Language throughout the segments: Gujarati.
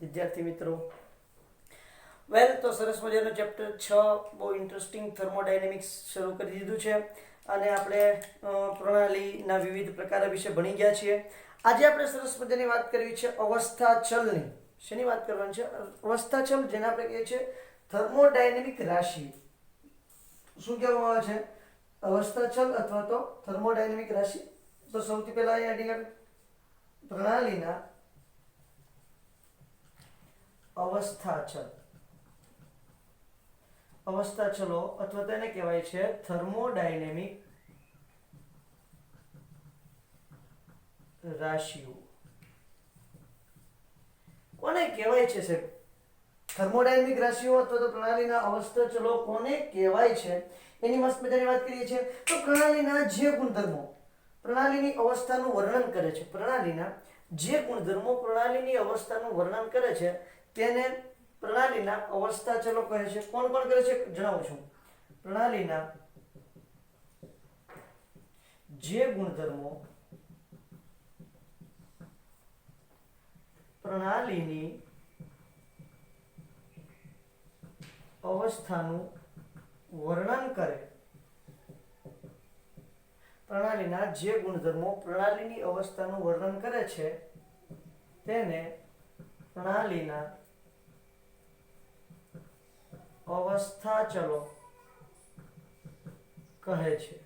વિદ્યાર્થી મિત્રો, વેલ તો સરસ મજાનું ચેપ્ટર 6 બહુ ઇન્ટરેસ્ટિંગ થર્મોડાયનેમિક્સ શરૂ કરી દીધું છે અને આપણે પ્રણાલીના વિવિધ પ્રકારો વિશે ભણી ગયા છીએ. આજે આપણે સરસ મજાની વાત કરવી છે અવસ્થા ચલની. શેની વાત કરવાની છે? અવસ્થા ચલ, જેને આપણે કહીએ છીએ થર્મોડાયનેમિક રાશિ. શું કહેવામાં આવે છે? અવસ્થા ચલ અથવા તો થર્મોડાયનેમિક રાશિ. તો સૌથી પહેલા અહીંયા પ્રણાલીના અવસ્થા ચલ, અવસ્થા ચલો અથવા તેને કહેવાય છે થર્મોડાયનેમિક રાશિઓ. કોને કહેવાય છે સાહેબ? થર્મોડાયનેમિક રાશિઓ અથવા તો પ્રણાલીના અવસ્થા ચલો કોને કહેવાય છે એની મસ્ત મજાની વાત કરીએ છીએ. તો પ્રણાલીના જે ગુણધર્મો પ્રણાલીની અવસ્થાનું વર્ણન કરે છે, પ્રણાલીના જે ગુણધર્મો પ્રણાલીની અવસ્થાનું વર્ણન કરે છે તેને પ્રણાલીના અવસ્થા ચલો કહે છે. કોણ કોણ કરે છે જણાવું છું. પ્રણાલીના જે ગુણધર્મો પ્રણાલીની અવસ્થાનું વર્ણન કરે, પ્રણાલીના જે ગુણધર્મો પ્રણાલીની અવસ્થાનું વર્ણન કરે છે તેને પ્રણાલીના અવસ્થા ચલો કહે છે.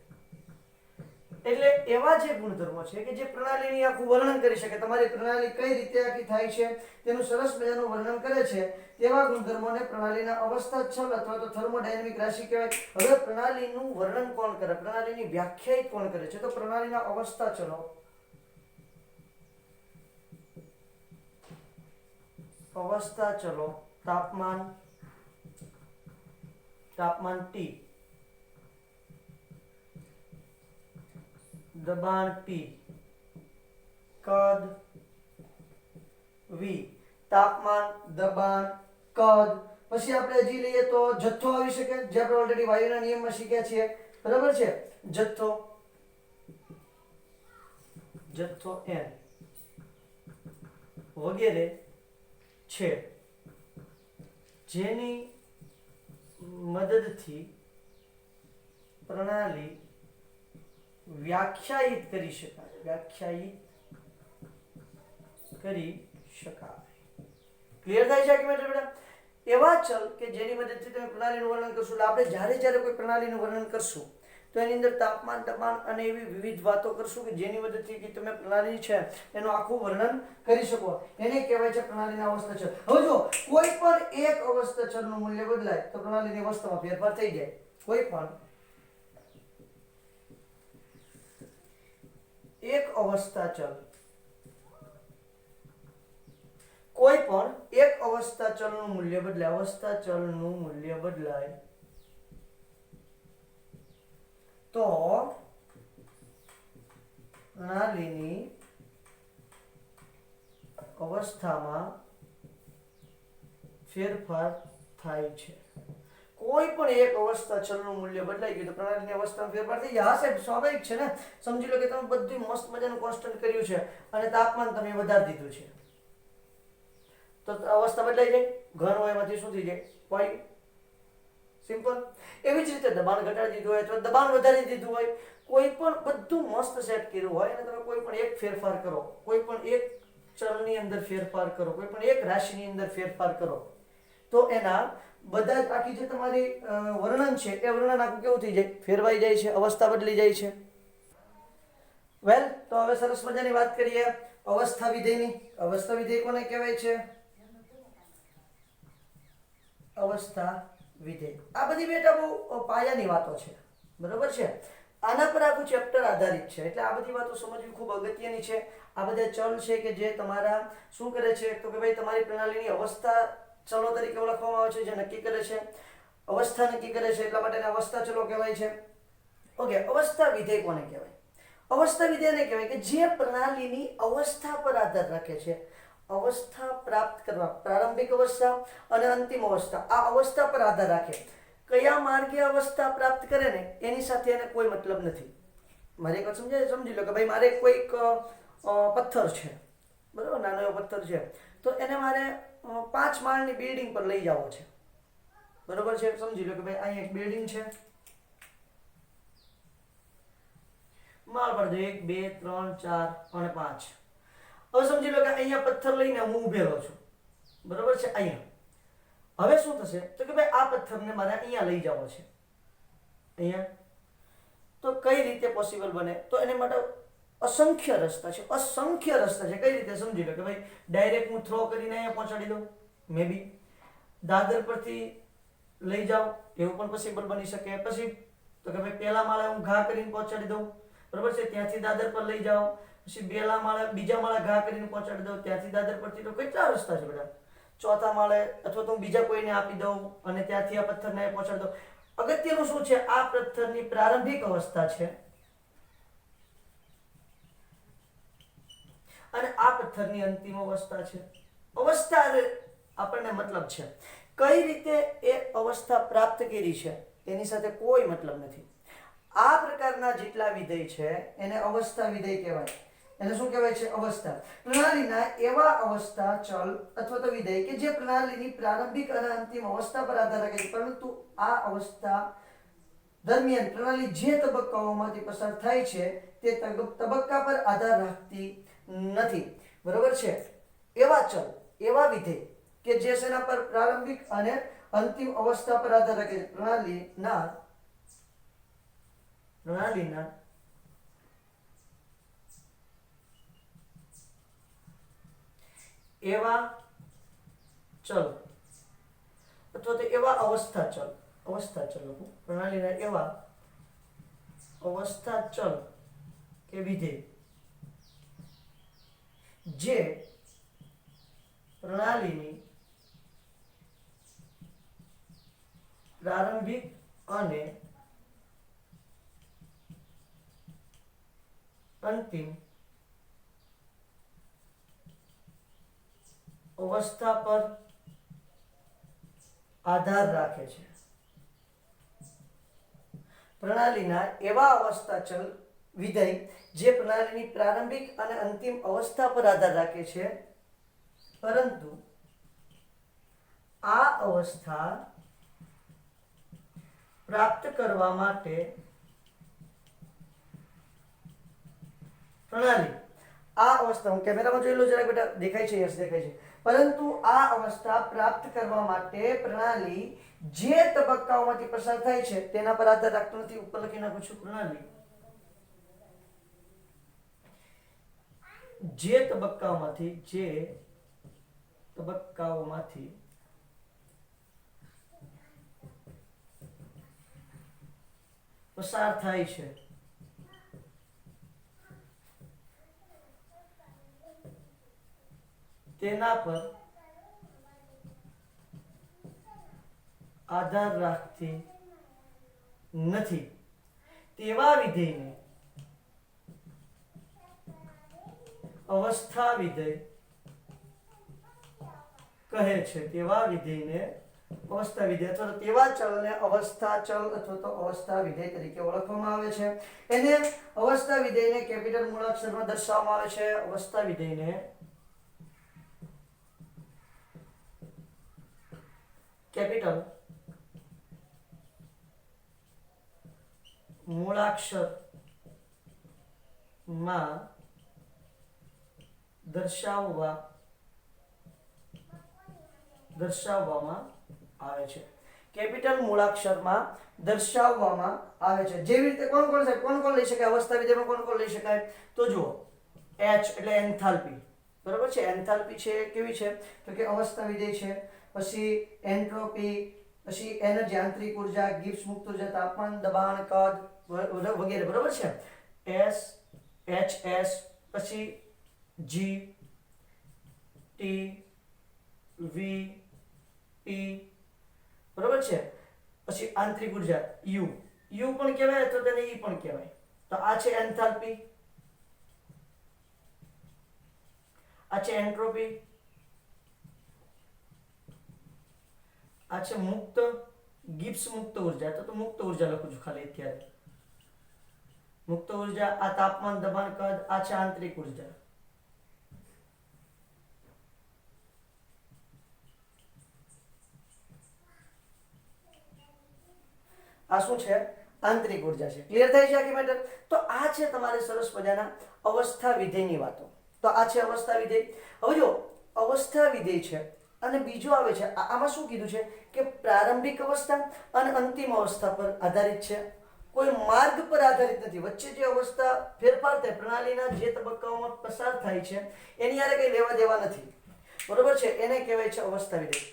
એટલે એવા જે ગુણધર્મો છે કે જે પ્રણાલીની આખું વર્ણન કરી શકે, તમારી પ્રણાલી કઈ રીતે આખી થાય છે તેનું સરસ મજાનું વર્ણન કરે છે, તેવા ગુણધર્મોને પ્રણાલીના અવસ્થા ચલ અથવા તો થર્મોડાયનેમિક રાશિ કહેવાય. હવે પ્રણાલીનું વર્ણન કોણ કરે, પ્રણાલીની વ્યાખ્યાયિત કોણ કરે છે? તો પ્રણાલીના અવસ્થા ચલો તાપમાન, તાપમાન T, દબાણ P, કદ V. તાપમાન, દબાણ, કદ. પછી આપણે હજી લઈએ તો જથ્થો આવી શકે, જે આપણે ઓલરેડી વાયુના નિયમમાં શીખ્યા છીએ, બરાબર છે. જથ્થો N વગેરે છે જેની મદદથી પ્રણાલી વ્યાખ્યાયિત કરી શકાય, ક્લિયર થાય છે કે બેટા? એવા ચલ કે જેની મદદથી તમે પ્રણાલીનું વર્ણન કરશો. એટલે આપણે જ્યારે કોઈ પ્રણાલીનું વર્ણન કરશું તો એની અંદર તાપમાન, દબાણ અને એવી વિવિધ વાતો કરશું કે જેની મદદથી તમે પ્રણાલી છે એનું આખું વર્ણન કરી શકો. એને કહેવાય છે પ્રણાલીના અવસ્થા ચલ. હવે જો કોઈ પણ એક અવસ્થા ચલનું મૂલ્ય બદલાય તો પ્રણાલીની અવસ્થામાં ફેરફાર થઈ જાય. કોઈ પણ એક અવસ્થા ચલ, કોઈ પણ એક અવસ્થા ચલનું મૂલ્ય બદલાય, અવસ્થા ચલનું મૂલ્ય બદલાય તો પ્રણાલીની અવસ્થામાં ફેરફાર થાય છે. કોઈ પણ એક અવસ્થા ચલનું મૂલ્ય બદલાઈ ગયું તો પ્રણાલીની અવસ્થામાં ફેરફાર થઈ જાય. હા સાહેબ, સ્વાભાવિક છે ને. સમજી લો કે તમે બધું મસ્ત મજાનું કોન્સ્ટન્ટ કર્યું છે અને તાપમાન તમે વધારી દીધું છે તો અવસ્થા બદલાઈ જાય. ઘન હોય એમાંથી શું થઈ જાય? વાયુ. સિમ્પલ. એવી જ રીતે દબાણ ઘટાડી દીધું હોય અથવા દબાણ વધારી દીધું હોય, કોઈ પણ બધું મસ્ત સેટ કર્યું હોય અને તમે કોઈ પણ એક ફેરફાર કરો, કોઈ પણ એક ચલની અંદર ફેરફાર કરો, કોઈ પણ એક રાશિની અંદર ફેરફાર કરો તો એના બધા જ આખી જે તમારી વર્ણન છે એ વર્ણન આખું કેવું થઈ જાય? ફેરવાઈ જાય છે, અવસ્થા બદલી જાય છે. વેલ તો હવે સરસ મજાની વાત કરીએ અવસ્થા વિધેયની. અવસ્થા વિધેય કોને કહેવાય છે? અવસ્થા વિધેય. આ બધી બેટા બહુ પાયાની વાતો છે, બરોબર છે. આના પર આખું ચેપ્ટર આધારિત છે એટલે આ બધી વાતો સમજવી ખૂબ અગત્યની છે. આ બધા ચલ છે કે જે તમારા શું કરે છે? તો કે ભાઈ તમારી પ્રણાલીની અવસ્થા ચલો તરીકે ઓળખવામાં આવે છે, જે નક્કી કરે છે, અવસ્થા નક્કી કરે છે, એટલા માટે અવસ્થા ચલો કહેવાય છે. ઓકે, અવસ્થા વિધેય કોને કહેવાય? અવસ્થા વિધેયને કહેવાય કે જે પ્રણાલીની અવસ્થા પર આધાર રાખે છે. અવસ્થા પ્રાપ્ત કરવા, પ્રારંભિક અવસ્થા અને અંતિમ અવસ્થા, આ અવસ્થા પર આધાર રાખે. કયા માર્ગે અવસ્થા પ્રાપ્ત કરે ને એની સાથે એને કોઈ મતલબ નથી. મારે એક વાત સમજી લો કે ભાઈ મારે કોઈક પથ્થર છે બરાબર, નાનો એવો પથ્થર છે, તો એને મારે 5 માળની બિલ્ડિંગ પર લઈ જવો છે. બરોબર છે, સમજી લો કે ભાઈ અહીં એક બિલ્ડિંગ છે, માળ પર 1 2 3 4 અને 5. હવે સમજી લો કે અહીંયા પથ્થર લઈને હું ઊભેલો છું. બરોબર છે, અહીંયા હવે શું થશે તો કે ભાઈ આ પથ્થરને મારે અહીંયા લઈ જવો છે, અહીંયા. તો કઈ રીતે પોસિબલ બને? તો એને માટે અસંખ્ય રસ્તા છે, અસંખ્ય રસ્તા છે. કઈ રીતે? સમજી લો કે ભાઈ ડાયરેક્ટ હું થ્રો કરીને અહીંયા પહોંચાડી દઉં, મે બી દાદર પરથી લઈ જાઓ, એવું પણ પોસિબલ બની શકે. પછી તો કે ભાઈ પહેલા માળે હું ઘા કરીને પહોંચાડી દઉં, બરોબર છે, ત્યાંથી દાદર પર લઈ જાઓ, પછી બીજા માળે ઘા કરીને પહોંચાડી દઉં, ત્યાંથી દાદર પરથી. તો કેટલા રસ્તા છે બેટા? ચોથા માળે અથવા તો હું બીજા કોઈને આપી દઉં અને ત્યાંથી આ પથ્થરને પહોંચાડી દઉં. અગત્યનું શું છે? આ પથ્થરની પ્રારંભિક અવસ્થા છે અને આ પથ્થરની અંતિમ અવસ્થા છે. અવસ્થા આપણને મતલબ છે, કઈ રીતે એ અવસ્થા પ્રાપ્ત કરી છે એની સાથે કોઈ મતલબ નથી. આ પ્રકારના જેટલા વિધેય છે એને અવસ્થા વિધેય કહેવાય. એને શું કહેવાય છે? અવસ્થા. પ્રણાલીના એવા અવસ્થા ચલ અથવા તો વિધેય કે જે પ્રણાલીની પ્રારંભિક અને અંતિમ અવસ્થા પર આધાર રાખે છે, પરંતુ આ અવસ્થા દરમિયાન પ્રણાલી જે તબક્કાઓમાંથી પસાર થાય છે તે તબક્કા પર આધાર રાખતી નથી. બરોબર છે? એવા ચલ, એવા વિધેય કે જે શેના પર? પ્રારંભિક અને અંતિમ અવસ્થા પર આધાર રાખે છે. પ્રણાલીના એવા ચલ અથવા તો એવા અવસ્થા ચલ પ્રણાલીના એવા અવસ્થા ચલ કે વિધેય જે પ્રણાલીની પ્રારંભિક અને અંતિમ અવસ્થા પર આધાર રાખે છે. પ્રણાલીના એવા અવસ્થા ચલ વિધેય જે પ્રણાલીની પ્રારંભિક અને અંતિમ અવસ્થા પર આધાર રાખે છે, પરંતુ આ અવસ્થા પ્રાપ્ત કરવા માટે પ્રણાલી આ અવસ્થા, હું કેમેરામાં જોઈ લો જરા બેટા, દેખાય છે? યસ, દેખાય છે. પરંતુ આ અવસ્થા પ્રાપ્ત કરવા માટે પ્રણાલી જે તબક્કાઓમાંથી પસાર થાય છે તેના પર આધાર રાખતો નથી. ઉપર લખી નાખું છું, પ્રણાલી જે તબક્કાઓમાંથી પસાર થાય છે તેના પર આધાર રાખતી નથી. તેવા વિધેયને અવસ્થા વિધેય કહે છે. તેવા વિધેયને અવસ્થા વિધેય અથવા તો તેવા ચલને અવસ્થા ચલ અથવા તો અવસ્થા વિધેય તરીકે ઓળખવામાં આવે છે. એને અવસ્થા વિધેયને કેપિટલ મૂળાક્ષરમાં દર્શાવવામાં આવે છે. અવસ્થા વિધેયને કેપિટલ મૂળાક્ષરમાં દર્શાવવામાં આવે છે. કેપિટલ મૂળાક્ષરમાં દર્શાવવામાં આવે છે. જેવી રીતે કોણ લઈ શકાય અવસ્થા વિધેયમાં? કોણ લઈ શકાય? તો જુઓ, H એટલે એન્થાલ્પી. બરોબર છે? એન્થાલ્પી છે કેવી છે તો કે અવસ્થા વિધેય છે. પછી એન્ટ્રોપી, પછી એનર્જી આંતરિક ઉર્જા, ગિબ્સ મુક્ત ઉર્જા, તાપમાન, દબાણ, કદ વગેરે. બરોબર છે? S HS, પછી G T V P. બરોબર છે? પછી આંતરિક ઉર્જા U પણ કહેવાય તો તેને E પણ કહેવાય. તો આ છે એન્થાલ્પી, આ છે એન્ટ્રોપી, આ છે મુક્ત ગિબ્સ મુક્ત ઉર્જા. તો મુક્ત ઉર્જા લખું છું ખાલી અત્યારે. મુક્ત ઉર્જા, આ તાપમાન, દબાણ, કદ, આ છે આંતરિક ઉર્જા. આ શું છે? આંતરિક ઉર્જા છે. ક્લિયર થાય છે આખી મેટર? તો આ છે તમારે સરસ મજાના અવસ્થા વિધેયની વાતો. તો આ છે અવસ્થા વિધેય. હવે જો અવસ્થા વિધેય છે અને બીજું આવે છે, આમાં શું કીધું છે કે પ્રારંભિક અવસ્થા અને અંતિમ અવસ્થા પર આધારિત છે, કોઈ માર્ગ પર આધારિત નથી. વચ્ચે જે અવસ્થા ફેરફાર થાય, પ્રણાલીના જે તબક્કાઓમાં પસાર થાય છે એની યારે કંઈ લેવા દેવા નથી. બરોબર છે? એને કહેવાય છે અવસ્થા વિધેય.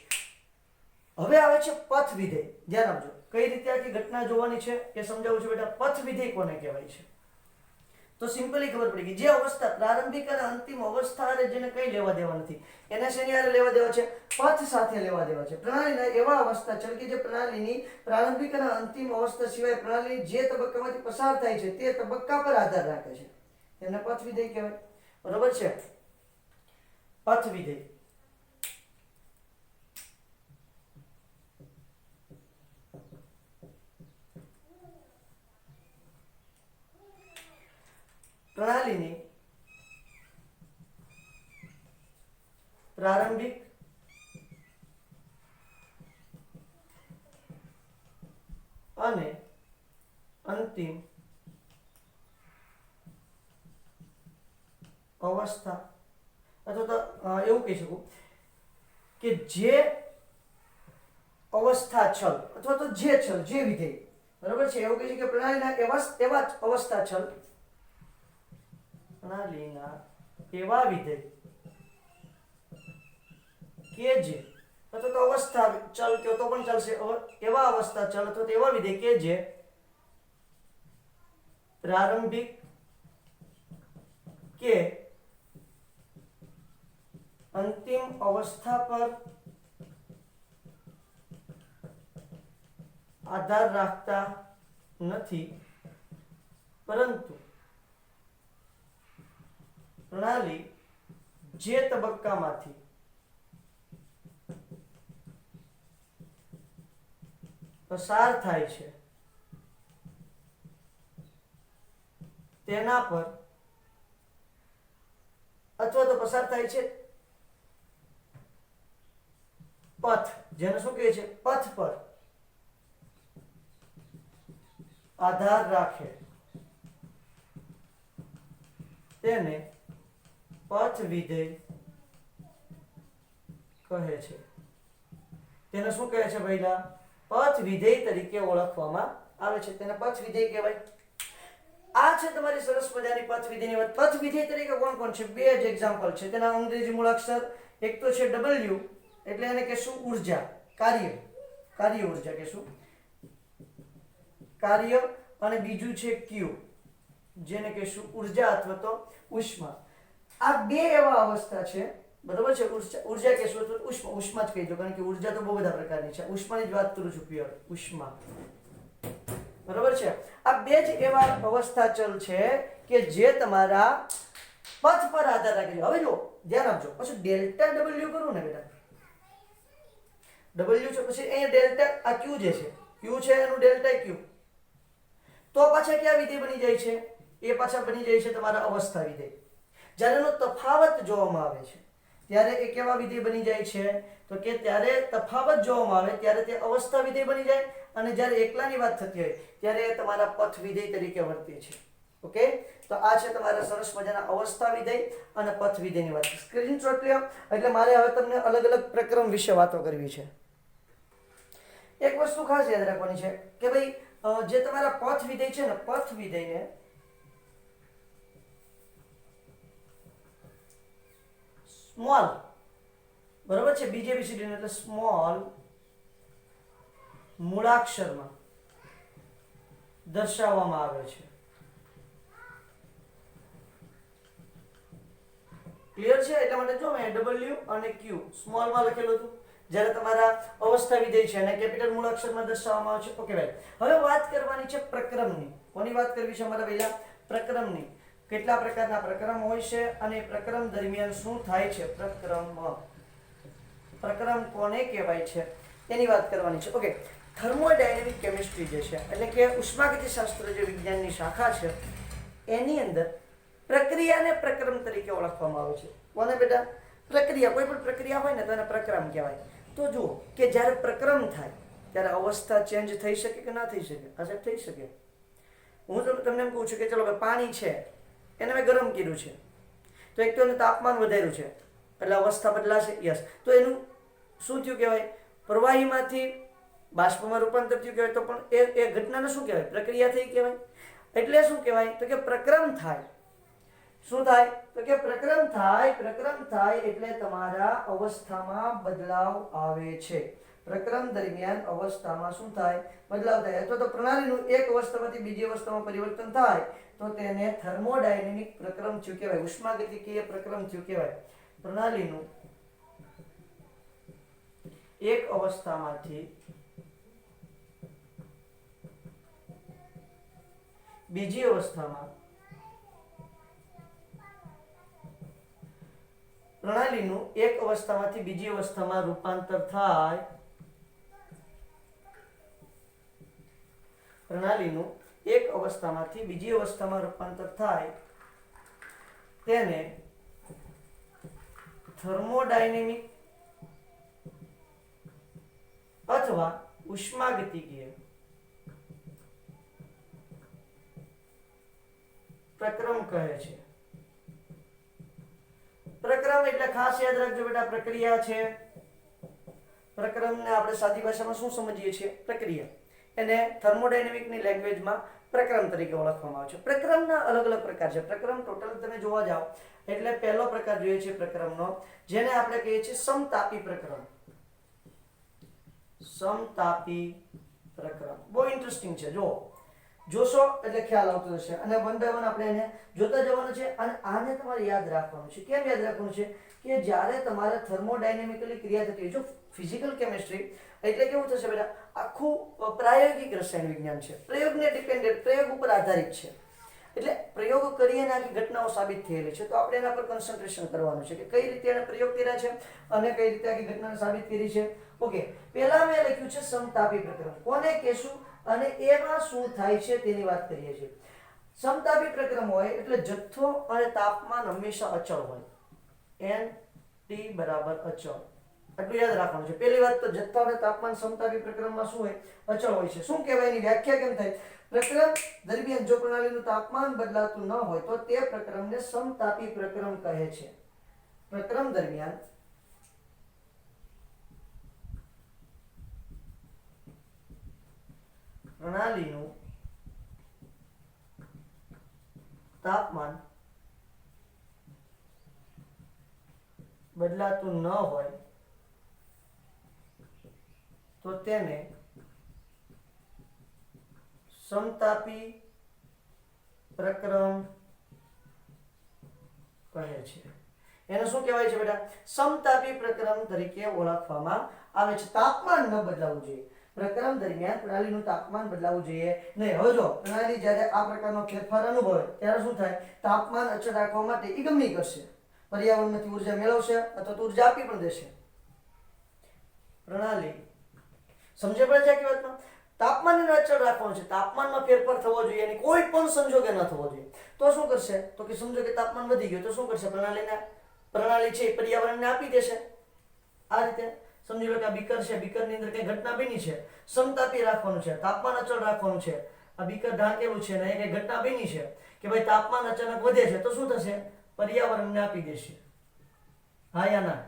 હવે આવે છે પથ વિધેય. ધ્યાન આપજો કઈ રીતે આખી ઘટના જોવાની છે એ સમજાવું છું બેટા. પથ વિધેય કોને કહેવાય છે? તો સિમ્પલી ખબર પડી ગઈ. જે અવસ્થા પ્રારંભિક અને અંતિમ અવસ્થા જેને કઈ લેવા દેવા નથી, એને શેની હારે લેવા દેવા છે? પથ સાથે લેવા દેવા છે. પ્રણાલીના એવા અવસ્થા ચલ કે જે પ્રણાલીની પ્રારંભિક અને અંતિમ અવસ્થા સિવાય પ્રણાલી જે તબક્કામાંથી પસાર થાય છે તે તબક્કા પર આધાર રાખે છે, એને પથ વિધેય કહેવાય. બરોબર છે? પથ વિધેય. પ્રણાલીની પ્રારંભિક અને અંતિમ અવસ્થા, અથવા તો એવું કહી શકું કે જે અવસ્થા છલ અથવા તો જે છલ, જે વિધેય, બરાબર છે, એવું કહે છે કે પ્રણાલીના એવા અવસ્થા છલ, પ્રણાલીના એવા વિધેય કે જે, અથવા તો અવસ્થા ચલ કહો તો પણ ચાલશે, એવા અવસ્થા ચલ અથવા તો એવા વિધેય કે જે પ્રારંભિક કે અંતિમ અવસ્થા પર આધાર રાખતા નથી, પરંતુ પ્રણાલી જે તબક્કામાંથી પસાર થાય છે તેના પર, અથવા તો પસાર થાય છે પથ, જેને શું કહે છે? પથ પર આધાર રાખે તેને પથ વિધેય કહે છે. તેને શું કહે છે ભાઈલા? પથ વિધેય તરીકે ઓળખવામાં આવે છે. તેને પથ વિધેય કહેવાય. આ છે તમારી સરસ મજાની પથ વિધેયની વાત. પથ વિધેય તરીકે કોણ કોણ છે? બે જ એક્ઝામ્પલ છે. તેના અંગ્રેજી મૂળાક્ષર એક તો છે W, એટલે એને કહેશું ઉર્જા, કાર્ય, કાર્ય ઉર્જા કહેશું, કાર્ય, અને બીજું છે Q, જેને કહેશું ઉર્જા અથવા તો ઉષ્મા. આ બે એવા અવસ્થા છે, બરોબર છે? ઉર્જા કહેશું તો ઉષ્મા, ઉષ્મા જ કહેજો, કારણ કે ઉર્જા તો બહુ બધા પ્રકારની છે. ઉષ્માની જ વાત કરું છું, પ્યોર ઉષ્મા. બરોબર છે? આ બે જ એવા અવસ્થા ચલ છે કે જે તમારા પથ પર આધાર રાખે છે. હવે જો ધ્યાન આપજો, પછી ડેલ્ટા W કરું ને બેટા, W છે, પછી અહીંયા ડેલ્ટા, આ Q જે છે, Q છે એનું ડેલ્ટા Q, તો પાછા કયા વિધેય બની જાય છે? એ પાછા બની જાય છે તમારા અવસ્થા વિધેય. જ્યારે એનો તફાવત જોવામાં આવે છે ત્યારે એ કેવા વિધેય બની જાય છે? તો કે ત્યારે તફાવત જોવામાં આવે ત્યારે તે અવસ્થા વિધેય બની જાય, અને જ્યારે એકલાની વાત થતી હોય ત્યારે એ તમારા પથ વિધેય તરીકે વર્તે છે. ઓકે, તો આ છે તમારા સરસ મજાના અવસ્થા વિધેય અને પથ વિધેયની વાત. સ્ક્રીનશોટ લ્યો, એટલે મારે હવે તમને અલગ અલગ પ્રક્રમ વિશે વાતો કરવી છે. એક વસ્તુ ખાસ યાદ રાખવાની છે કે ભાઈ જે તમારા પથ વિધેય છે ને, પથ વિધેયને સ્મોલ, બરોબર છે, BJBCD એટલે સ્મોલ મૂળાક્ષરમાં દર્શાવવામાં આવે છે. ક્લિયર છે? એટલા માટે જો મેં W અને Q સ્મોલમાં લખેલું હતું. જ્યારે તમારા અવસ્થા વિધેય છે અને કેપિટલ મૂળાક્ષરમાં દર્શાવવામાં આવે છે. ઓકે ભાઈ, હવે વાત કરવાની છે પ્રક્રમની. કોની વાત કરવી છે અમારા પહેલા? પ્રક્રમની. કેટલા પ્રકારના પ્રક્રમ હોય છે અને પ્રક્રમ દરમિયાન શું થાય છે? પ્રક્રમ કોને કહેવાય છે એની વાત કરવાની છે. ઓકે, થર્મોડાયનેમિક કેમિસ્ટ્રી જે છે, એટલે કે ઉષ્માગતિશાસ્ત્ર જે વિજ્ઞાનની શાખા છે, એની અંદર પ્રક્રિયાને પ્રક્રમ તરીકે ઓળખવામાં આવે છે. કોને બેટા? પ્રક્રિયા. કોઈ પણ પ્રક્રિયા હોય ને તો એને પ્રક્રમ કહેવાય. તો જુઓ કે જ્યારે પ્રક્રમ થાય ત્યારે અવસ્થા ચેન્જ થઈ શકે કે ના થઈ શકે? આ સાહેબ થઈ શકે. હું તમને એમ કહું છું કે ચલો ભાઈ પાણી છે, એને મેં ગરમ કર્યું છે, તો એક તો એનું તાપમાન વધાર્યું છે એટલે અવસ્થા બદલાશે. યસ. તો એનું શું થયું કહેવાય? પ્રવાહીમાંથી બાષ્પમાં રૂપાંતર થયું કહેવાય. તો પણ એ ઘટનાને શું કહેવાય? પ્રક્રિયા થઈ કહેવાય. એટલે શું કહેવાય? તો કે પ્રક્રમ થાય. શું થાય? તો કે પ્રક્રમ થાય. પ્રક્રમ થાય એટલે તમારા અવસ્થામાં બદલાવ આવે છે. પ્રક્રમ દરમિયાન અવસ્થામાં શું થાય? બદલાવ થાય. અથવા તો પ્રણાલીનું એક અવસ્થામાંથી બીજી અવસ્થામાં પરિવર્તન થાય તો તેને થર્મોડાયનેમિક પ્રક્રમ થયું કહેવાય. ઉષ્માગતિકીય પ્રક્રમ થયું કહેવાય. પ્રણાલીનું એક અવસ્થામાંથી બીજી અવસ્થામાં પ્રણાલીનું એક અવસ્થામાંથી બીજી અવસ્થામાં રૂપાંતર થાય. પ્રણાલીનું એક અવસ્થામાંથી બીજી અવસ્થામાં રૂપાંતર થાય તેને થર્મોડાયનેમિક અથવા ઉષ્માગતિકીય પ્રક્રમ કહે છે. પ્રક્રમ એટલે ખાસ યાદ રાખજો બેટા, પ્રક્રિયા છે. પ્રક્રમને આપણે સાદી ભાષામાં શું સમજીએ છીએ? પ્રક્રિયા. એને થર્મોડાયનેમિકની લેંગ્વેજમાં પ્રક્રમ તરીકે ઓળખવામાં આવે છે. પ્રક્રમના અલગ અલગ પ્રકાર છે. પ્રક્રમ ટોટલ તમે જોવા જાઓ એટલે પહેલો પ્રકાર જોઈએ છે પ્રક્રમનો, જેને આપણે કહીએ છીએ સમતાપી પ્રક્રમ. સમતાપી પ્રક્રમ બહુ ઇન્ટરેસ્ટિંગ છે. જોશો એટલે ખ્યાલ આવતો હશે. અને વન બાય વન આપણે એને જોતા જવાનું છે. અને આને તમારે યાદ રાખવાનું છે. કેમ યાદ રાખવાનું છે? કે જ્યારે તમારે થર્મોડાયનેમિકલી ક્રિયા થતી હોય, જો ફિઝિકલ કેમિસ્ટ્રી એટલે કેવું થશે બેટા? આખું પ્રાયોગિક રસાયણ વિજ્ઞાન છે. પ્રયોગને ડિપેન્ડન્ટ, પ્રયોગ ઉપર આધારિત છે. એટલે પ્રયોગ કરી અને આખી ઘટનાઓ સાબિત થયેલી છે. તો આપણે એના પર કોન્સન્ટ્રેશન કરવાનું છે કે કઈ રીતે એને પ્રયોગ કર્યા છે અને કઈ રીતે આખી ઘટનાને સાબિત કરી છે. ઓકે, પહેલા મેં લખ્યું છે સમતાપી પ્રક્રમ. કોને કહેશું અને એમાં શું થાય છે તેની વાત કરીએ છીએ. સમતાપી પ્રક્રમ હોય એટલે જથ્થો અને તાપમાન હંમેશા અચળ હોય. N T = અચળ. આટલું યાદ રાખવાનું છે. પહેલી વાત તો જથ્થા અને તાપમાન સમતાપી પ્રક્રમમાં શું હોય? અચળ હોય છે. શું કહેવાય? એની વ્યાખ્યા કેમ થાય? પ્રક્રમ દરમિયાન જો પ્રણાલીનું તાપમાન બદલાતું ન હોય તો તે પ્રક્રમને સમતાપી પ્રક્રમ કહે છે. પ્રક્રમ દરમિયાન પ્રણાલીનું તાપમાન બદલાતું ન હોય તો તેને સમતાપી પ્રક્રમ કહે છે. એને શું કહેવાય છે બેટા? સમતાપી પ્રક્રમ તરીકે ઓળખવામાં આવે છે. તાપમાન ન બદલાવું જોઈએ. પ્રક્રમ દરમિયાન પ્રણાલીનું તાપમાન બદલાવું જોઈએ નહીં. હવે જો પ્રણાલી જ્યારે આ પ્રકારનો ફેરફાર અનુભવે ત્યારે શું થાય? તાપમાન અચળ રાખવા માટે એ ગમે તે કરશે. પર્યાવરણમાંથી ઉર્જા મેળવશે અથવા તો ઉર્જા આપી પણ દેશે. પ્રણાલી સમજે પડે છે કે વાતમાં? તાપમાનને અચળ રાખવાનું છે. તાપમાનમાં ફેરફાર થવો જોઈએ અને કોઈ પણ સંજોગે ન થવો જોઈએ. તો શું કરશે? તો કે સમજો કે તાપમાન વધી ગયું તો શું કરશે? પ્રણાલી છે એ પર્યાવરણને આપી દેશે. આ રીતે સમજી લો કે આ બીકર છે, બીકરની અંદર કઈ ઘટના બની છે, સમતાપી રાખવાનું છે, તાપમાન અચળ રાખવાનું છે. આ બીકર ઢાંકેલું છે ને એ કઈ ઘટના બની છે કે ભાઈ તાપમાન અચાનક વધે છે તો શું થશે? પર્યાવરણને આપી દેશે. હા યા ના?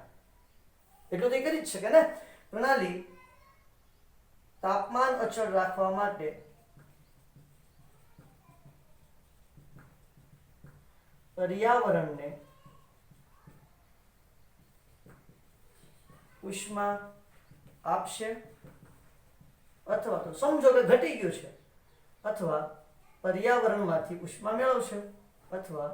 એટલું તો એ કરી જ શકે ને. પ્રણાલી તાપમાન અચળ રાખવા માટે પર્યાવરણને ઉષ્મા આપશે અથવા તો સમજો કે ઘટી ગયું છે અથવા પર્યાવરણમાંથી ઉષ્મા મેળવશે અથવા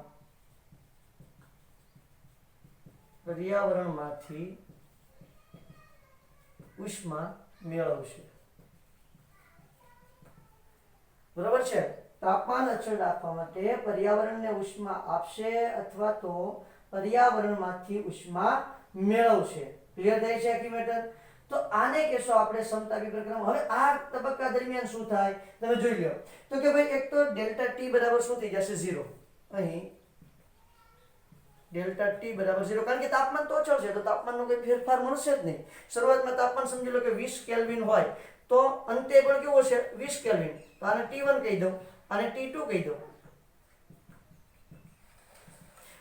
પર્યાવરણમાંથી ઉષ્મા મેળવશે. બરાબર છે? તાપમાન અચળ રાખવા માટે પર્યાવરણને ઉષ્મા આપશે અથવા તો પર્યાવરણમાંથી ઉષ્મા મેળવશે. ક્લિયર થાય છે આખી મેટર? તો આને કહેશો આપણે સમતાપી પ્રક્રમ. હવે આ તબક્કા દરમિયાન શું થાય તમે જોઈ લો. તો કે ભાઈ એક તો ડેલ્ટા ટી બરાબર શું થઈ જશે? 0. અહીં ડેલ્ટા ટી બરાબર 0 કારણ કે તાપમાન તો અચળ છે તો તાપમાનનો કોઈ ફેરફાર મળશે જ નહીં. શરૂઆતમાં તાપમાન સમજી લો કે 20 કેલ્વિન હોય તો અંતે પણ કેવો છે 20 કેલ્વિન, તો આને T1 કહી દો, આને T2 કહી દો,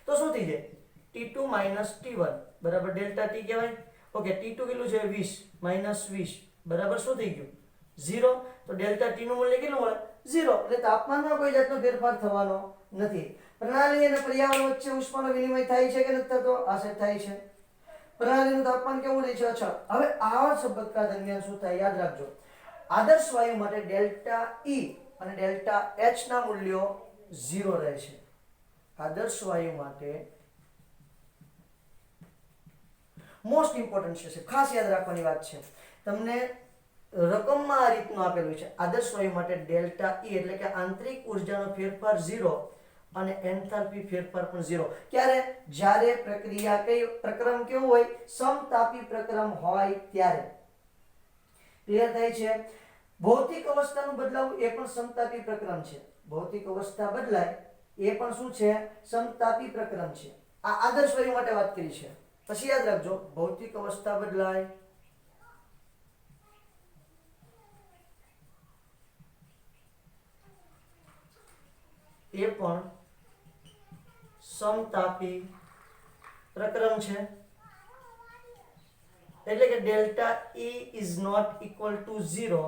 તો શું થઈ જાય T2 - T1 બરાબર ડેલ્ટા T કહેવાય. ઓકે, T2 કેટલું છે 20 -20 બરાબર શું થઈ ગયું 0. તો ડેલ્ટા T નું મૂલ્ય કેટલું મળે 0. એટલે તાપમાનમાં કોઈ જાતનો ફેરફાર થવાનો નથી. પ્રણાલી અને પર્યાવરણ વચ્ચે ઉષ્માનો વિનિમય થાય છે કે નથી થતો? આ સેટ થાય છે. પ્રણાલીનું તાપમાન કેવું રહે છે અચળ. હવે આ તબક્કા દરમિયાન શું થાય યાદ રાખજો. આદર્શ વાયુ માટે ડેલ્ટા E અને ડેલ્ટા H ના મૂલ્યો 0 રહે છે. આદર્શ વાયુ માટે મોસ્ટ ઇમ્પોર્ટન્ટ છે, ખાસ યાદ રાખવાની વાત છે. તમને રકમમાં આ રીતનું આપેલું છે. આદર્શ વાયુ માટે ડેલ્ટા E એટલે કે આંતરિક ઉર્જાનો ફેરફાર 0 અને એન્થાલ્પી ફેરફાર પણ 0. ક્યારે? જ્યારે પ્રક્રિયા પ્રક્રમ કેવું હોય સમતાપી પ્રક્રમ હોય ત્યારે. ક્લિયર થાય છે? ભૌતિક અવસ્થાનું બદલાવ એ પણ સમતાપી પ્રક્રમ છે. ભૌતિક અવસ્થા બદલાય એ પણ શું છે સમતાપી પ્રક્રમ છે. આ આદર્શ વાયુ માટે વાત કરી છે. પછી યાદ રાખજો ભૌતિક અવસ્થા બદલાય એ પણ સમતાપી પ્રક્રમ છે. એટલે કે delta E is not equal to 0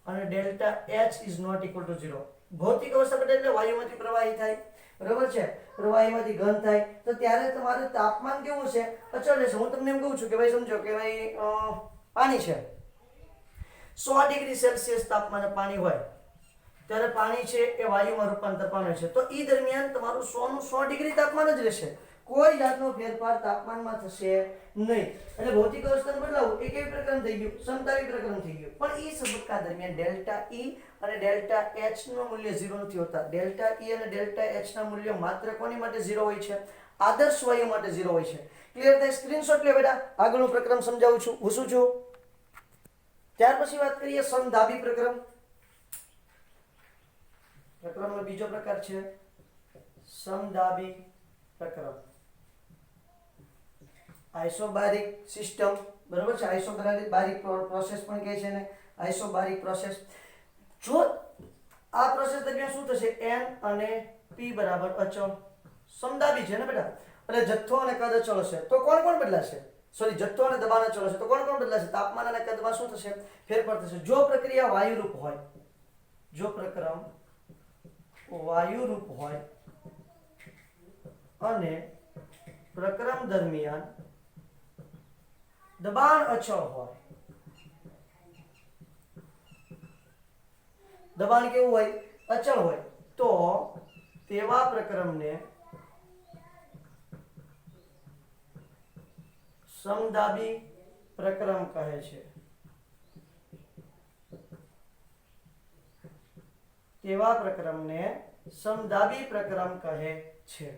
અને delta H is not equal to 0. ભૌતિક અવસ્થા બદલાય એટલે વાયુમાંથી પ્રવાહી થાય, બરોબર છે, પ્રવાહીમાંથી ઘન થાય, તો ત્યારે તમારું તાપમાન કેવું છે અચળ રહેશે. હું તમને એમ કહું છું કે ભાઈ સમજો કે ભાઈ પાણી છે 100 ડિગ્રી સેલ્સિયસ તાપમાને પાણી હોય ત્યારે પાણી છે એ વાયુમાં રૂપાંતર પામે છે. તો એ દરમિયાન તમારું 100 નું 100 ડિગ્રી તાપમાન જ રહેશે. કોઈ જાતનો ફેરફાર તાપમાનમાં થશે નહીં. એટલે ભૌતિક અવસ્થાનું બદલાવ એ કેવી પ્રક્રમ થઈ ગયું સમતાપી પ્રક્રમ થઈ ગયું. પણ એ તબક્કા દરમિયાન ડેલ્ટા E અને ડેલ્ટા H નું મૂલ્ય 0 નથી હોતા. ડેલ્ટા E અને ડેલ્ટા H ના મૂલ્યો માત્ર કોની માટે 0 હોય છે? આદર્શ વાયુ માટે 0 હોય છે. ક્લિયર થાય? સ્ક્રીનશોટ લે બેટા. આગળનું પ્રક્રમ સમજાવું છું, હું શું છું. ત્યાર પછી વાત કરીએ સમદાબી પ્રક્રમ. પ્રક્રમનો બીજો પ્રકાર છે સમદાબી પ્રક્રમ. આઇસોબારિક સિસ્ટમ, બરોબર છે. આઇસોબારિક પ્રોસેસ પણ કહે છે ને, આઇસોબારિક પ્રોસેસ. જો આ પ્રોસેસ દરમિયાન શું થશે n અને p બરાબર અચળ. સમદાબી છે ને બેટા, એટલે જથ્થો અને કદ અચળ હશે તો કોણ કોણ બદલાશે? સોરી, જથ્થો અને દબાણ અચળ હશે તો કોણ કોણ બદલાશે? તાપમાન અને કદમાં શું થશે ફેરફાર થશે. જો પ્રક્રિયા વાયુરૂપ હોય, જો પ્રક્રમ વાયુરૂપ હોય અને પ્રક્રમ દરમિયાન દબાણ અચળ હોય, દબાણ કેવું હોય અચળ હોય, તો તેવા પ્રક્રમને સમદાબી પ્રક્રમ કહે છે. તેવા પ્રક્રમને સમદાબી પ્રક્રમ કહે છે.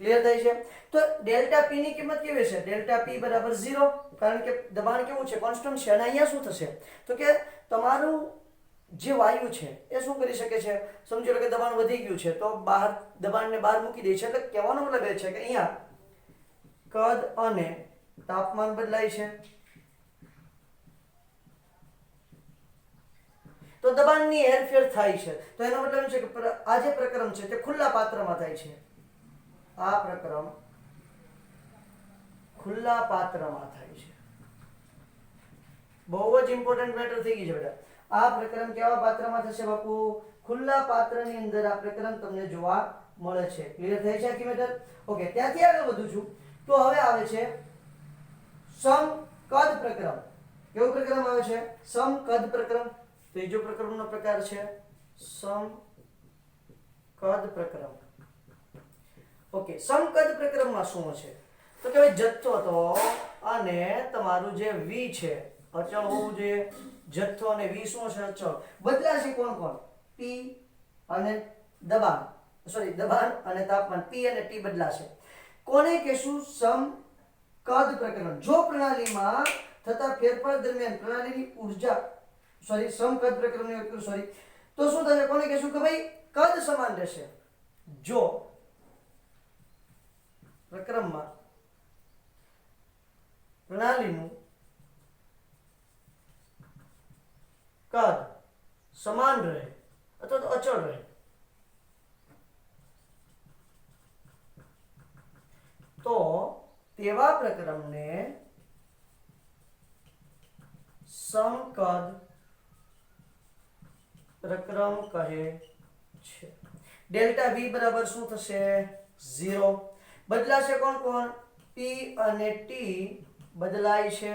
ક્લિયર થાય છે? તો ડેલ્ટા P ની કિંમત કેવી છે? ડેલ્ટા P બરાબર 0, કારણ કે દબાણ કેવું છે કોન્સ્ટન્ટ છે. અને અહીંયા શું થશે તો કે તમારું જે વાયુ છે એ શું કરી શકે છે, સમજો કે દબાણ વધી ગયું છે તો બહાર દબાણને બહાર મૂકી દે છે. એટલે કહેવાનો મતલબ એ છે કે અહીંયા કદ અને તાપમાન બદલાય છે તો દબાણની હેરફેર થાય છે. તો એનો મતલબ એમ છે કે આ જે પ્રક્રમ છે તે ખુલ્લા પાત્રમાં થાય છે. આ પ્રક્રમ ખુલ્લા પાત્રમાં થાય છે. બહુ જ ઇમ્પોર્ટન્ટ મેટર થઈ ગઈ છે બેટા. આ પ્રક્રમ કેવા પાત્રમાં થશે બાપુ? ખુલ્લા પાત્રની અંદર આ પ્રક્રમ તમને જોવા મળે છે. ક્લિયર થાય છે આખી મેટર? ઓકે, ત્યાંથી આગળ વધું છું. તો હવે આવે છે સમકદ પ્રક્રમ. કેવું પ્રક્રમ આવે છે? સમકદ પ્રક્રમ. ત્રીજો પ્રક્રમનો પ્રકાર છે સમકદ પ્રક્રમ. ઓકે, સમકદ પ્રક્રમમાં શું છે તો કે ભાઈ જથ્થો તો અને તમારું જે V છે અચળ હોવું જોઈએ. જથ્થો અને V શું છે અચળ. બદલાશે કોણ કોણ? P અને દબાણ, સોરી દબાણ અને તાપમાન, P અને T બદલાશે. કોને કહેશું સમકદ પ્રક્રમ? જો પ્રણાલીમાં થતા ફેરફાર દરમિયાન પ્રણાલીની ઉર્જા સમકદ પ્રક્રમની સોરી તો શું થશે? કોને કહેશું કે ભાઈ કદ સમાન રહેશે. જો પ્રક્રમમાં પ્રણાલીનું કદ સમાન રહે અથવા તો અચળ રહે તો તેવા પ્રકરણને સમકદ પ્રકરણ કહે છે। ડેલ્ટા V બરાબર શું થશે 0 બદલાશે કોણ કોણ P અને T બદલાય છે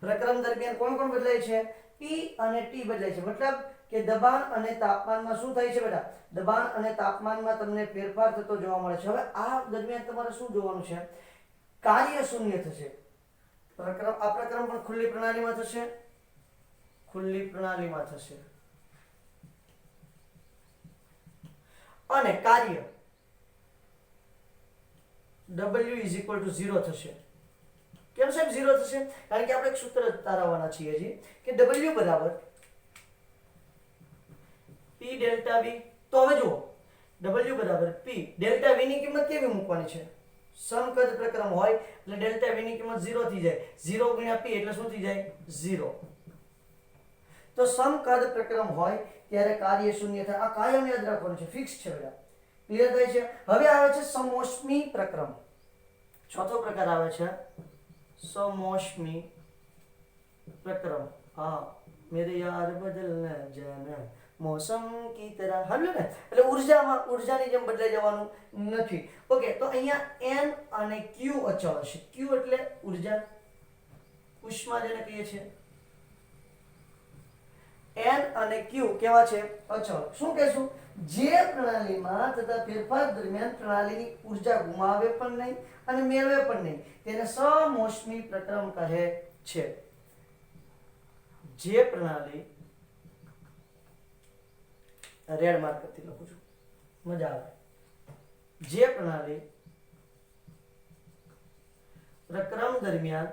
પ્રકરણ દરમિયાન કોણ કોણ બદલાય છે P અને T બદલાય છે મતલબ કે દબાણ અને તાપમાનમાં શું થાય છે બેટા દબાણ અને તાપમાનમાં તમને ફેરફાર થતો જોવા મળે છે। હવે આ દરમિયાન તમારે શું જોવાનું છે કાર્ય શૂન્ય થશે પ્રકરણ આ પ્રકરણ પણ ખુલ્લી પ્રણાલીમાં થશે અને કાર્ય W = 0 થશે કેમ સાહેબ 0 થશે કારણ કે આપણે એક સૂત્ર તારવવાના છીએ હજી કે W બરાબર P ડેલ્ટા V તો હવે જુઓ W બરાબર P ડેલ્ટા V ની કિંમત કેવી મૂકવાની છે સમકદ પ્રકરણ હોય એટલે ડેલ્ટા V ની કિંમત 0 થઈ જાય 0 * P એટલે શું થઈ જાય 0 તો સમકદ પ્રકરણ હોય ત્યારે કાર્ય શૂન્ય થાય આ કાયમ યાદ રાખવાનું છે ફિક્સ છે બેટા ક્લિયર થાય છે। હવે આવે છે સમોષ્મી પ્રકરણ ચોથો પ્રકાર આવે છે समोष्मी प्रक्रम हाँ मेरे यार बदलना जाना मौसम की तरह हमने ने એટલે ઉર્જાની જેમ બદલાઈ જવાનું નથી ઓકે તો અહીંયા n અને q અચળ છે q એટલે ઉર્જા ઉષ્મા જેને કહીએ છે n અને q કેવા છે અચળ શું કહેશું જે પ્રણાલીમાં થતા ફેરફાર દરમિયાન પ્રણાલીની ઉર્જા ગુમાવે પણ નહીં અને મેળવે પણ નહીં તેને સમોષ્મી પ્રકરણ કહે છે। જે પ્રણાલી રેડ માર્ક કરતી લખું છું મજા આવે જે પ્રણાલી પ્રકરણ દરમિયાન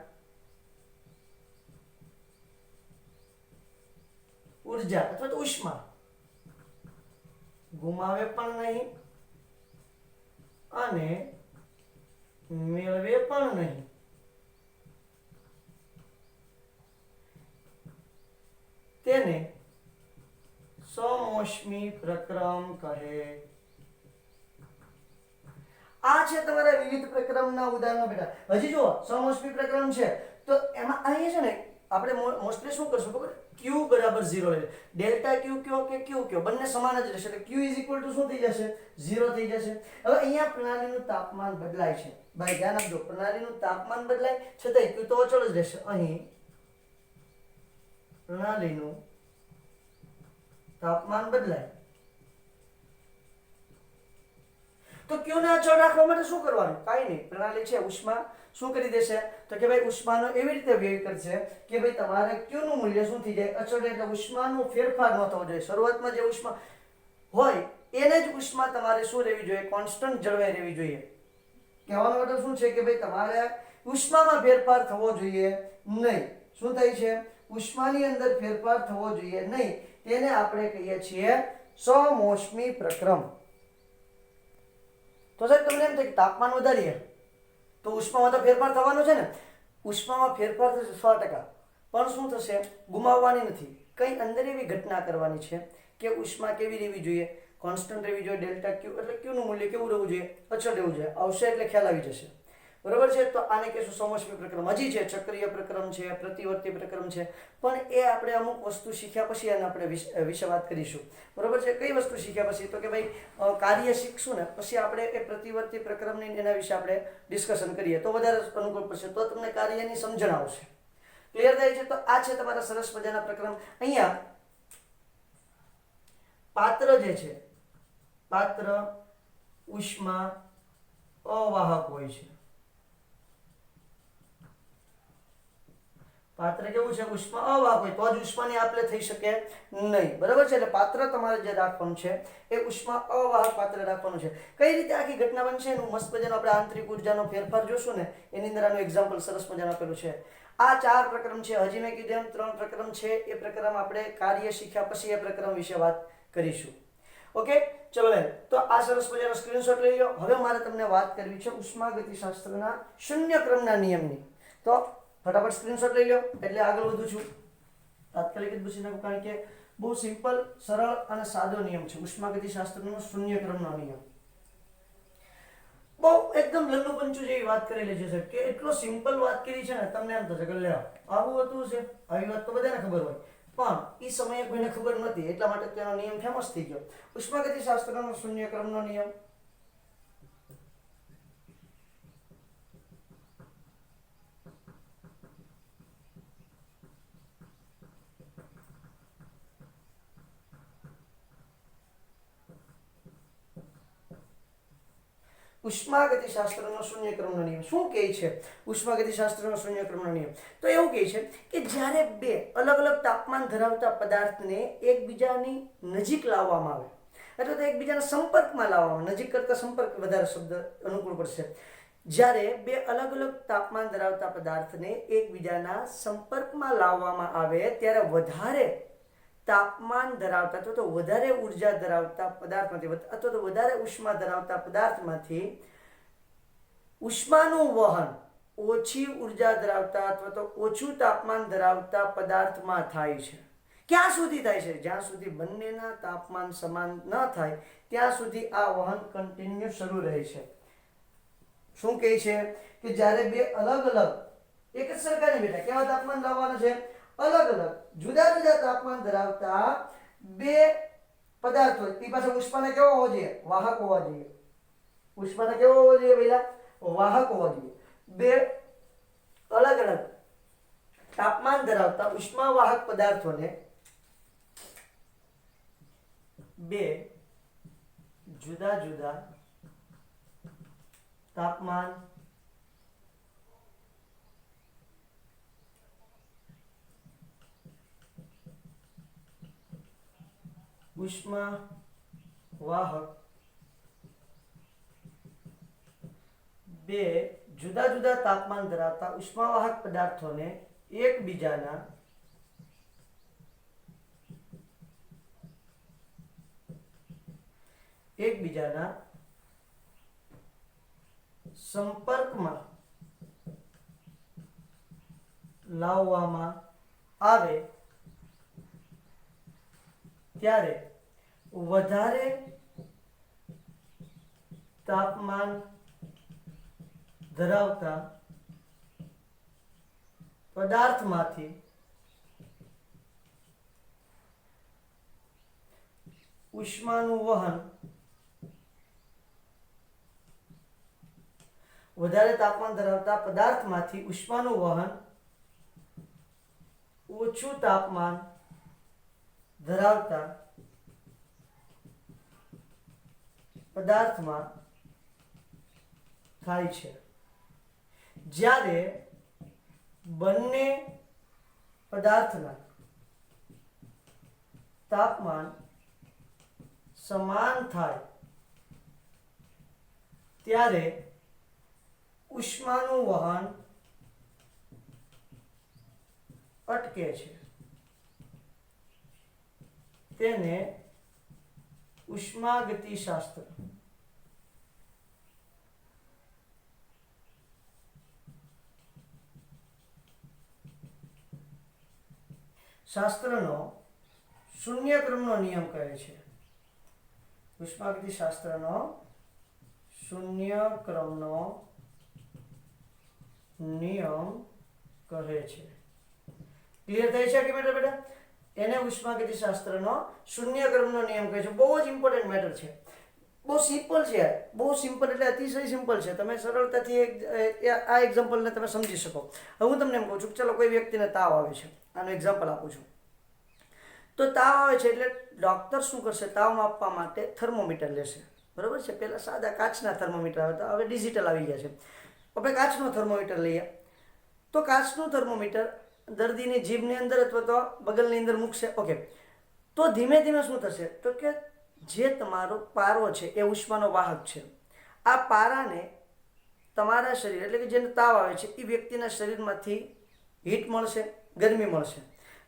ઉર્જા અથવા તો ઉષ્મા ગુમાવે પણ નહીં અને મેળવે પણ નહીં તેને સમોષ્મી પ્રકરણ કહે। આ છે તમારા વિવિધ પ્રકરણના ઉદાહરણો બેટા હજી જુઓ સમોષ્મી પ્રકરણ છે તો એમાં અહીંયા છે ને આપણે મોસ્ટલી શું કરશું ખબર q બરાબર 0 લે ડેલ્ટા q કયો કે q કયો બંને સમાન જ રહેશે એટલે q = શું થઈ જશે 0 થઈ જશે। હવે અહીંયા પ્રણાલીનું તાપમાન બદલાય છે ભાઈ ધ્યાન આપજો પ્રણાલીનું તાપમાન બદલાય છતાંય q તો અચળ જ રહેશે અહીં પ્રણાલીનું તાપમાન બદલાય તો q ને અચળ રાખવા માટે શું કરવાનું કાઈ નહીં પ્રણાલી છે ઉષ્મા શું કરી દેશે તો કે ભાઈ ઉષ્માનો એવી રીતે વ્યય કરશે કે ભાઈ તમારે q નું મૂલ્ય શું થઈ જાય અચળ એટલે ઉષ્માનો ફેરફાર ન થવો જોઈએ શરૂઆતમાં જે ઉષ્મા હોય એને જ ઉષ્મા તમારે શું રહેવી જોઈએ કોન્સ્ટન્ટ જળવાઈ રહેવી જોઈએ કહેવાનો મતલબ શું છે કે ભાઈ તમારે ઉષ્મામાં ફેરફાર થવો જોઈએ નહીં શું થાય છે ઉષ્માની અંદર ફેરફાર થવો જોઈએ નહીં તેને આપણે કહીએ છીએ સમોષ્મી પ્રકરણ। તો સાહેબ તમને એમ થાય કે તાપમાન વધારીએ તો ઉષ્મામાં તો ફેરફાર થવાનો છે ને ઉષ્મામાં ફેરફાર થશે 100% પણ શું થશે ગુમાવવાની નથી કંઈ અંદર એવી ઘટના કરવાની છે કે ઉષ્મા કેવી રહેવી જોઈએ કોન્સ્ટન્ટ રહેવી જોઈએ ડેલ્ટા q એટલે q નું મૂલ્ય કેવું રહેવું જોઈએ અચળ રહેવું જોઈએ આવશે એટલે ખ્યાલ આવી જશે બરોબર છે। તો આને કહેશું સમોષ્મી પ્રકરણ હજી છે ચક્રીય પ્રકરણ છે પ્રતિવર્તી પ્રકરણ છે પણ એ આપણે અમુક વસ્તુ શીખ્યા પછી આને આપણે વિશે વાત કરીશું બરોબર છે કઈ વસ્તુ શીખ્યા પછી તો કે ભાઈ કાર્ય શીખશું ને પછી આપણે એ પ્રતિવર્તી પ્રકરણની એના વિશે આપણે ડિસ્કશન કરીએ તો વધારે અનુકૂળ પડશે તો તમને કાર્યની સમજણ આવશે ક્લિયર થાય છે। તો આ છે તમારા સરસ મજાના પ્રકરણ અહીંયા પાત્ર જે છે પાત્ર ઉષ્મા અવાહક હોય છે પાત્ર કેવું છે ઉષ્મા અવાહક હોય તો જ ઉષ્માની આપલે થઈ શકે નહીં બરાબર છે એટલે પાત્ર તમારે જે રાખવાનું છે એ ઉષ્મા અવાહક પાત્ર રાખવાનું છે કઈ રીતે આખી ઘટના બનશે એનું મસ્ત મજાનો આપણે આંતરિક ઉર્જાનો ફેરફાર જોશું ને એની અંદર આનું એક્ઝામ્પલ સરસ મજાનું આપેલું છે આ 4 પ્રકરણ છે હજી મેં કીધું એમ 3 પ્રકરણ છે એ પ્રકરણ આપણે કાર્ય શીખ્યા પછી એ પ્રકરણ વિશે વાત કરીશું ઓકે ચલો બેન તો આ સરસ મજાનો સ્ક્રીનશોટ લઈ લો હવે મારે તમને વાત કરવી છે ઉષ્માગતિશાસ્ત્રના શૂન્ય ક્રમના નિયમની તો ફટાફટ સ્ક્રીનશોટ લઈ લો એટલે આગળ વધું છું. તાત્કાલિક જ પૂછી નાખું કારણ કે બહુ સિમ્પલ, સરળ અને સાદો નિયમ છે ઉષ્માગતિશાસ્ત્રનો શૂન્ય ક્રમનો નિયમ. બહુ એકદમ લલ્લુ પંચુ જેવી વાત કરેલી છે સાહેબ, કે એટલો સિમ્પલ વાત કરી છે ને તમને એમ થશે કે લે આવું હતું છે. આવી વાત તો બધાને ખબર હોય, પણ એ સમયે કોઈને ખબર નહોતી, એટલા માટે તેનો નિયમ ફેમસ થઈ ગયો. ઉષ્માગતિશાસ્ત્રનો શૂન્ય ક્રમનો નિયમ. ઉષ્માગતિશાસ્ત્રનો શૂન્ય ક્રમનો નિયમ શું કહે છે? ઉષ્માગતિશાસ્ત્રનો શૂન્ય ક્રમનો નિયમ તો એવું કહે છે કે જ્યારે બે અલગ અલગ તાપમાન ધરાવતા પદાર્થને એકબીજાની નજીક લાવવામાં આવે અથવા તો એકબીજાના સંપર્કમાં લાવવામાં, નજીક કરતા સંપર્ક વધારે શબ્દ અનુકૂળ પડશે. જ્યારે બે અલગ અલગ તાપમાન ધરાવતા પદાર્થને એકબીજાના સંપર્કમાં લાવવામાં આવે ત્યારે વધારે તાપમાન ધરાવતા અથવા તો વધારે ઉર્જા ધરાવતા પદાર્થમાંથી અથવા તો વધારે ઉષ્મા ધરાવતા પદાર્થમાંથી ઉષ્માનું વહન ઓછી ઉર્જા ધરાવતા અથવા તો ઓછું તાપમાન ધરાવતા પદાર્થમાં થાય છે. ક્યાં સુધી થાય છે? જ્યાં સુધી બંનેના તાપમાન સમાન ન થાય ત્યાં સુધી આ વહન કન્ટિન્યુ શરૂ રહે છે. શું કહે છે કે જ્યારે બે અલગ અલગ એક જ સરખાની બેટા કેવા તાપમાન લાવવાના છે? અલગ અલગ જુદા જુદા તાપમાન ધરાવતા બે પદાર્થો, એ પાછળ ઉષ્માને કેવો હોવો જોઈએ? વાહક હોવા જોઈએ. ઉષ્માને કેવો હોવો જોઈએ પહેલા? વાહક હોવા જોઈએ. બે અલગ અલગ તાપમાન ધરાવતા ઉષ્માવાહક પદાર્થોને બે જુદા જુદા તાપમાન ઉષ્મા વાહક બે જુદા જુદા તાપમાન ધરાવતા ઉષ્માવાહક પદાર્થોને એકબીજાના સંપર્કમાં લાવવામાં આવે ત્યારે વધારે તાપમાન ધરાવતા પદાર્થમાંથી ઉષ્માનું વહન વધારે તાપમાન ધરાવતા પદાર્થમાંથી ઉષ્માનું વહન ઓછું તાપમાન ધરાવતા પદાર્થમાં થાય છે. જ્યારે બંને પદાર્થના તાપમાન સમાન થાય ત્યારે ઉષ્માનું વહન અટકે છે. તેને ઉષ્માગતિશાસ્ત્ર શાસ્ત્રનો શૂન્ય ક્રમનો નિયમ કહે છે. ઉષ્માગતિશાસ્ત્રનો શૂન્ય ક્રમનો નિયમ કહે છે. ક્લિયર થાય છે કે બેટા? એને ઉષ્માગતિશાસ્ત્રનો શૂન્ય ક્રમનો નિયમ કહે છે. બહુ જ ઇમ્પોર્ટન્ટ મેટર છે. બહુ સિમ્પલ છે, બહુ સિમ્પલ એટલે અતિશય સિમ્પલ છે. તમે સરળતાથી આ એક્ઝામ્પલને તમે સમજી શકો. હવે હું તમને એમ કહું છું, ચલો કોઈ વ્યક્તિને તાવ આવે છે, આનું એક્ઝામ્પલ આપું છું. તો તાવ આવે છે એટલે ડૉક્ટર શું કરશે? તાવ માપવા માટે થર્મોમીટર લેશે, બરાબર છે? પહેલાં સાદા કાચના થર્મોમીટર આવે, તો હવે ડિજિટલ આવી ગયા છે. આપણે કાચનો થર્મોમીટર લઈએ તો કાચનું થર્મોમીટર દર્દીની જીભની અંદર અથવા તો બગલની અંદર મૂકશે. ઓકે, તો ધીમે ધીમે શું થશે? તો કે જે તમારો પારો છે એ ઉષ્માનો વાહક છે. આ પારાને તમારા શરીર એટલે કે જેને તાવ આવે છે એ વ્યક્તિના શરીરમાંથી હીટ મળશે, ગરમી મળશે.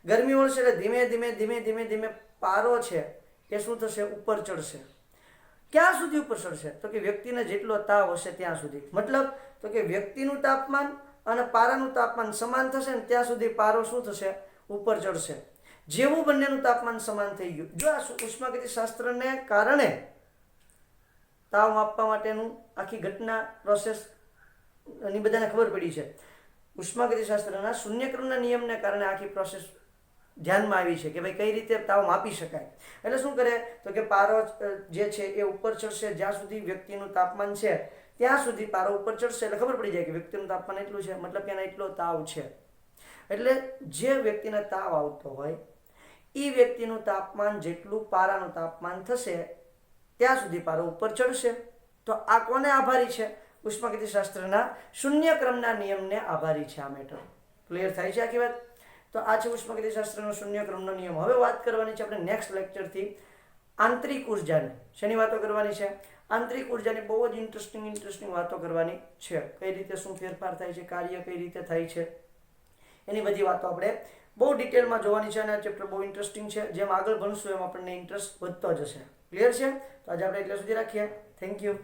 ગરમી મળશે એટલે ધીમે ધીમે ધીમે ધીમે ધીમે પારો છે એ શું થશે? ઉપર ચડશે. ક્યાં સુધી ઉપર ચડશે? તો કે વ્યક્તિને જેટલો તાવ હશે ત્યાં સુધી. મતલબ તો કે વ્યક્તિનું તાપમાન અને પારાનું તાપમાન સમાન થશે ને ત્યાં સુધી પારો શું થશે? ઉપર ચડશે. જેવું બંનેનું તાપમાન સમાન થઈ ગયું, જો આ ઉષ્માગતિશાસ્ત્રને કારણે તાવ માપવા માટેનું આખી ઘટના પ્રોસેસ ની બધાને ખબર પડી છે. ઉષ્માગતિશાસ્ત્રના શૂન્યક્રમના નિયમને કારણે આખી પ્રોસેસ ધ્યાનમાં આવી છે કે ભાઈ કઈ રીતે તાવ માપી શકાય. એટલે શું કરે તો કે પારો જે છે એ ઉપર ચડશે, જ્યાં સુધી વ્યક્તિનું તાપમાન છે ત્યાં સુધી પારો ઉપર ચડશે એટલે ખબર પડી જાય કે વ્યક્તિનું તાપમાન એટલું છે, મતલબ કે એના એટલો તાવ છે. એટલે જે વ્યક્તિને તાવ આવતો હોય એ વ્યક્તિનું તાપમાન જેટલું પારાનું તાપમાન થશે ત્યાં સુધી પારો ઉપર ચડશે. તો આ કોને આભારી છે? ઉષ્માગતિશાસ્ત્રના શૂન્ય ક્રમના નિયમને આભારી છે આ મેટર. ક્લિયર થાય છે આખી વાત? તો આ છે ઉષ્માગતિશાસ્ત્રનો શૂન્ય ક્રમનો નિયમ. હવે વાત કરવાની છે આપણે નેક્સ્ટ લેક્ચરથી આંતરિક ઉર્જાની. શેની વાતો કરવાની છે? આંતરિક ઉર્જાની બહુ જ ઇન્ટરેસ્ટિંગ વાતો કરવાની છે. કઈ રીતે શું ફેરફાર થાય છે, કાર્ય કઈ રીતે થાય છે, એની બધી વાતો આપણે બહુ ડિટેલમાં જોવાની છે. અને આ ચેપ્ટર બહુ ઇન્ટરેસ્ટિંગ છે. જેમ આગળ ભણશું એમ આપણને ઇન્ટરેસ્ટ વધતો જશે. ક્લિયર છે? તો આજે આપણે એટલે સુધી રાખીએ. Thank you.